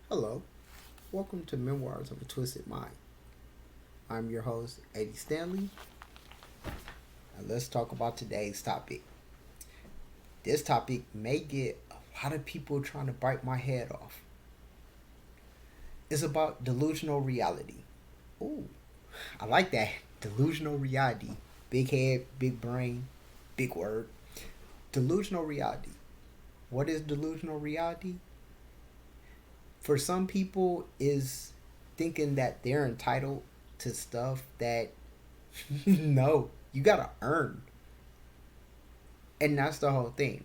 Hello, welcome to Memoirs of a Twisted Mind. I'm your host, Eddie Stanley, and let's talk about today's topic. This topic may get a lot of people trying to bite my head off. It's about delusional reality. Ooh, I like that. Delusional reality. Big head, big brain, big word. Delusional reality. What is delusional reality? For some people, is thinking that they're entitled to stuff that no, you gotta earn. And that's the whole thing.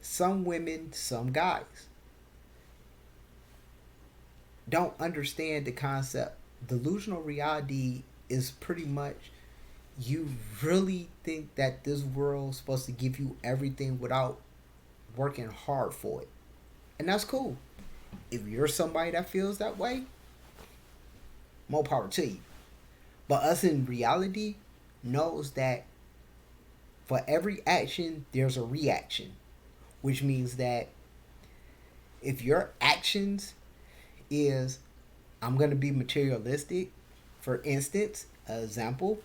Some women, some guys don't understand the concept. Delusional reality is pretty much you really think that this world's supposed to give you everything without working hard for it. And that's cool. If you're somebody that feels that way, more power to you. But us in reality knows that for every action, there's a reaction, which means that if your actions is I'm gonna be materialistic. For instance, example,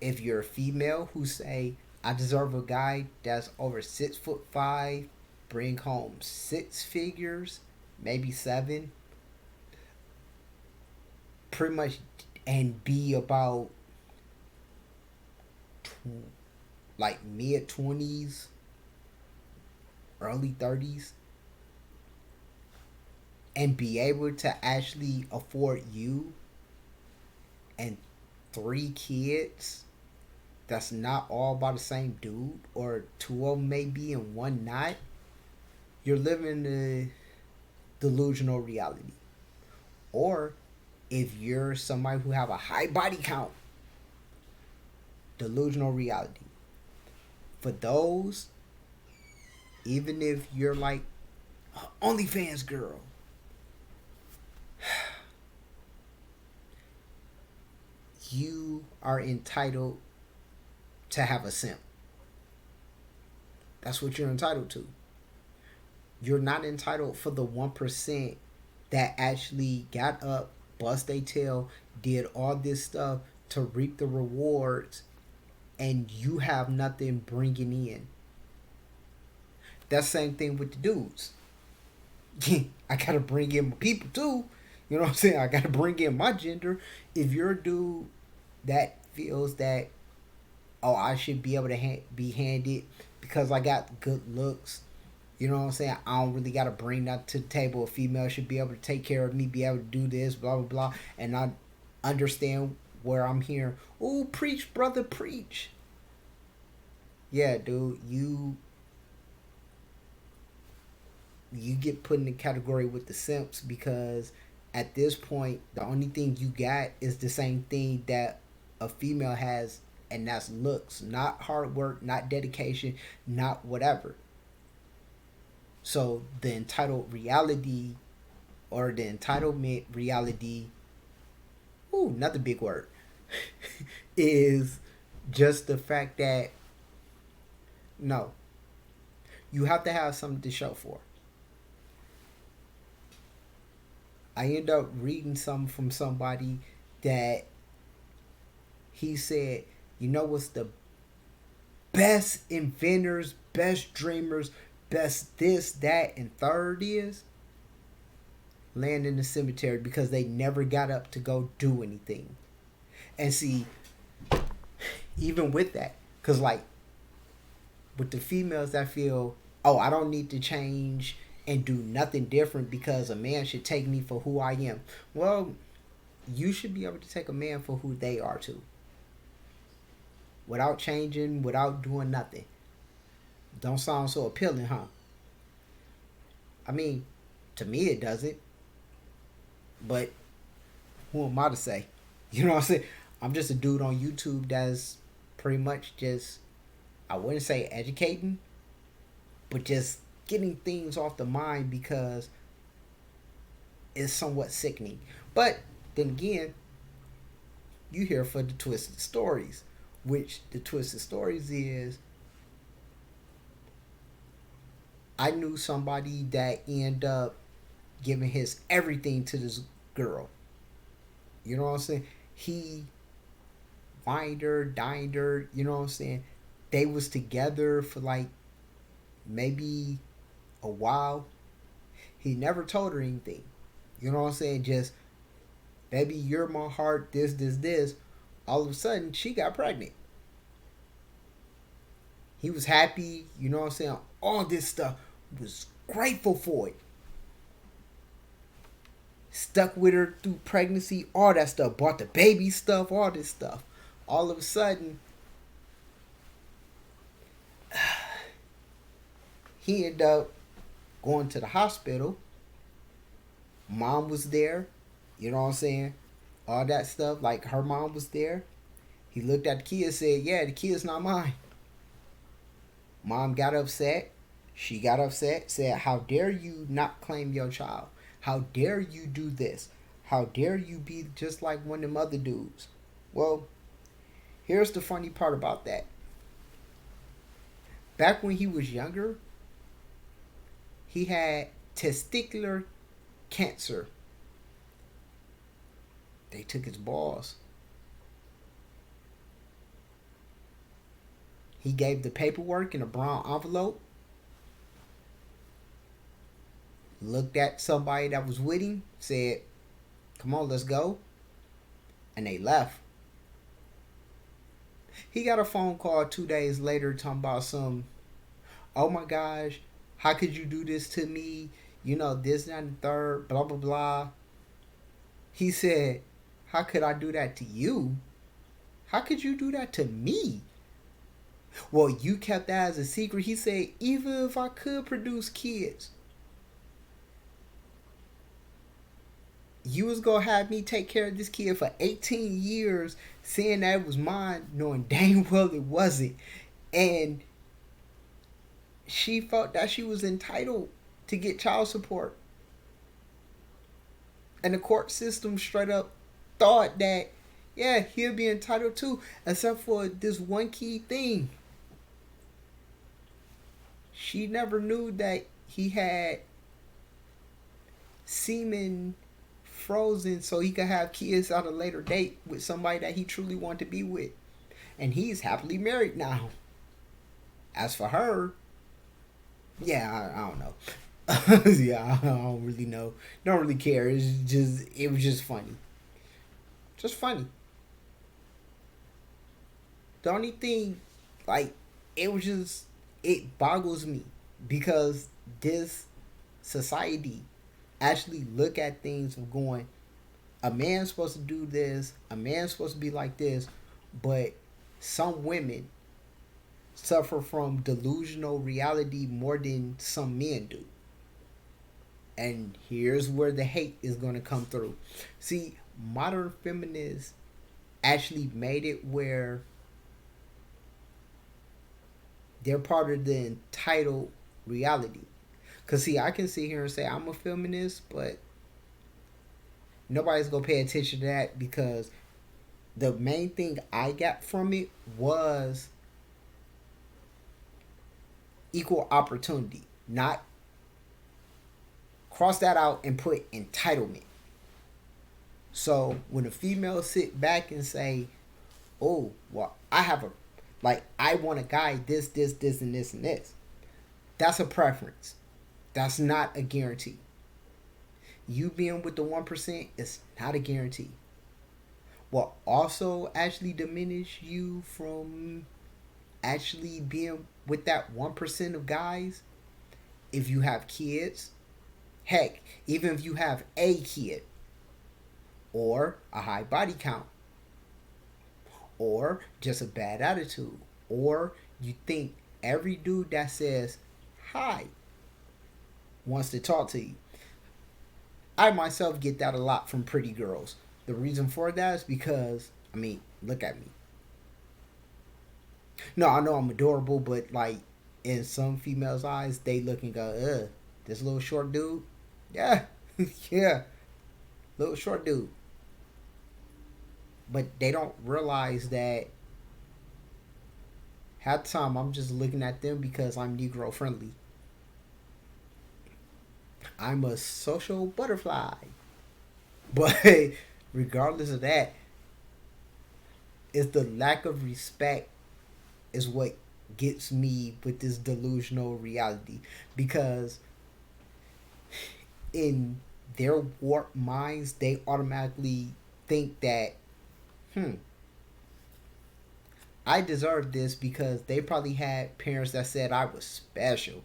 if you're a female who say I deserve a guy that's over 6'5", bring home six figures, maybe seven, pretty much, and be about like mid 20s, early 30s, and be able to actually afford you and three kids that's not all by the same dude, or two of them may be and one not, you're living the delusional reality. Or if you're somebody who have a high body count, delusional reality. For those, even if you're like OnlyFans girl, you are entitled to have a simp. That's what you're entitled to. You're not entitled for the 1% that actually got up, bust their tail, did all this stuff to reap the rewards, and you have nothing bringing in. That same thing with the dudes. I gotta bring in my people too. You know what I'm saying? I gotta bring in my gender. If you're a dude that feels that, oh, I should be able to be handed because I got good looks. You know what I'm saying? I don't really got to bring that to the table. A female should be able to take care of me, be able to do this, blah, blah, blah. And I understand where I'm here. Ooh, preach, brother, preach. Yeah, dude, you get put in the category with the simps because at this point, the only thing you got is the same thing that a female has, and that's looks, not hard work, not dedication, not whatever. So the entitled reality or the entitlement reality, ooh, another big word, is just the fact that no, you have to have something to show for. I end up reading something from somebody that he said, you know what's the best inventors, best dreamers, best this, that, and third is? Land in the cemetery because they never got up to go do anything. And see, even with that, because like with the females that feel, oh, I don't need to change and do nothing different because a man should take me for who I am. Well, you should be able to take a man for who they are too, without changing, without doing nothing. Don't sound so appealing, huh? I mean, to me it doesn't, but who am I to say? You know what I'm saying? I'm just a dude on YouTube that's pretty much just, I wouldn't say educating, but just getting things off the mind because it's somewhat sickening. But then again, you here for the twisted stories, which the twisted stories is I knew somebody that ended up giving his everything to this girl. You know what I'm saying? He wined her, dined her. You know what I'm saying? They was together for like maybe a while. He never told her anything. You know what I'm saying? Just, baby, you're my heart. This. All of a sudden, she got pregnant. He was happy. You know what I'm saying? All this stuff. Was grateful for it. Stuck with her through pregnancy, all that stuff. Bought the baby stuff, all this stuff. All of a sudden, he ended up going to the hospital. Mom was there. You know what I'm saying? All that stuff. Like, her mom was there. He looked at the kid and said, yeah, the kid's not mine. Mom got upset. She got upset. Said, how dare you not claim your child? How dare you do this? How dare you be just like one of them other dudes? Well, here's the funny part about that. Back when he was younger, he had testicular cancer. They took his balls. He gave the paperwork in a brown envelope. Looked at somebody that was with him. Said, come on, let's go. And they left. He got a phone call 2 days later talking about some, oh my gosh, how could you do this to me? You know, this, that, and the third, blah, blah, blah. He said, how could I do that to you? How could you do that to me? Well, you kept that as a secret. He said, even if I could produce kids, you was gonna have me take care of this kid for 18 years, saying that it was mine, knowing dang well it wasn't. And she felt that she was entitled to get child support. And the court system straight up thought that, yeah, he'll be entitled to, except for this one key thing. She never knew that he had semen frozen so he could have kids at a later date with somebody that he truly wanted to be with. And he's happily married now. As for her, yeah, I don't know. Yeah, I don't really know. Don't really care. It was just funny. Just funny. The only thing, like, it boggles me because this society actually look at things of going, a man's supposed to do this, a man's supposed to be like this, but some women suffer from delusional reality more than some men do. And here's where the hate is going to come through. See, modern feminists actually made it where they're part of the entitled reality. Because, see, I can sit here and say I'm a feminist, but nobody's going to pay attention to that because the main thing I got from it was equal opportunity. Not cross that out and put entitlement. So when a female sit back and say, oh, well, I want a guy this, and this, and this. That's a preference. That's not a guarantee. You being with the 1% is not a guarantee. What also actually diminish you from actually being with that 1% of guys, if you have kids, heck, even if you have a kid, or a high body count, or just a bad attitude, or you think every dude that says hi wants to talk to you. I myself get that a lot from pretty girls. The reason for that is because, I mean, look at me. No, I know I'm adorable, but like in some females' eyes, they look and go, ugh, this little short dude? Yeah, yeah, little short dude. But they don't realize that half the time I'm just looking at them because I'm Negro friendly. I'm a social butterfly. But regardless of that, it's the lack of respect is what gets me with this delusional reality. Because in their warped minds, they automatically think that, hmm, I deserve this because they probably had parents that said I was special.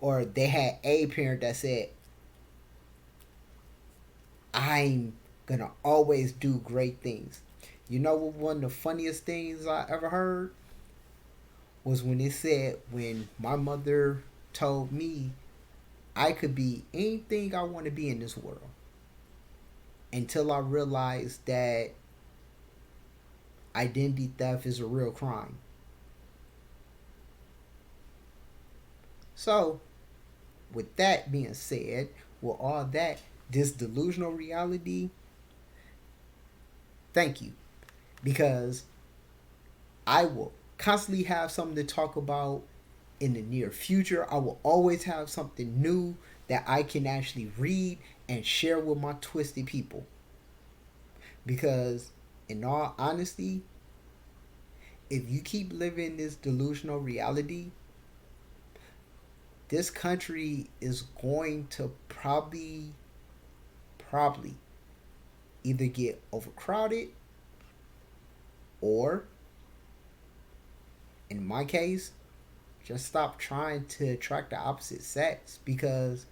Or they had a parent that said, I'm gonna always do great things. You know what one of the funniest things I ever heard was when it said when my mother told me I could be anything I want to be in this world until I realized that identity theft is a real crime. So, with that being said, with all that, this delusional reality, thank you. Because I will constantly have something to talk about in the near future. I will always have something new that I can actually read and share with my twisted people. Because, in all honesty, if you keep living this delusional reality, this country is going to probably either get overcrowded or, in my case, just stop trying to attract the opposite sex because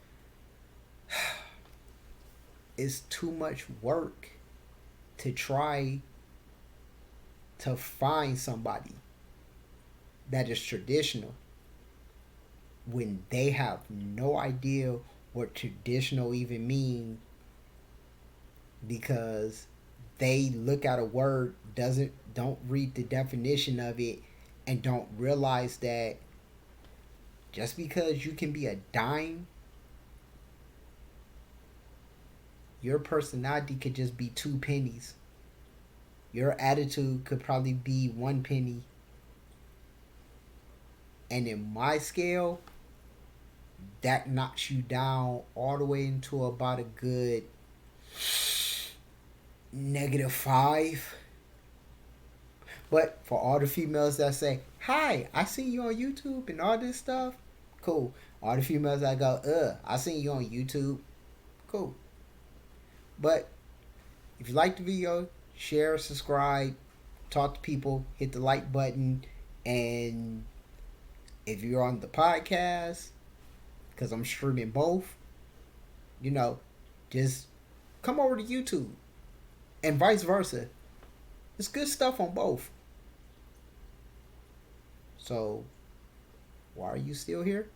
it's too much work to try to find somebody that is traditional when they have no idea what traditional even mean because they look at a word don't read the definition of it and don't realize that just because you can be a dime, your personality could just be 2 pennies. Your attitude could probably be 1 penny. And in my scale, that knocks you down all the way into about a good -5. But for all the females that say, hi, I see you on YouTube and all this stuff, cool. All the females that go, I seen you on YouTube, cool. But if you like the video, share, subscribe, talk to people, hit the like button, and if you're on the podcast, because I'm streaming both, you know, just come over to YouTube and vice versa. It's good stuff on both. So, why are you still here?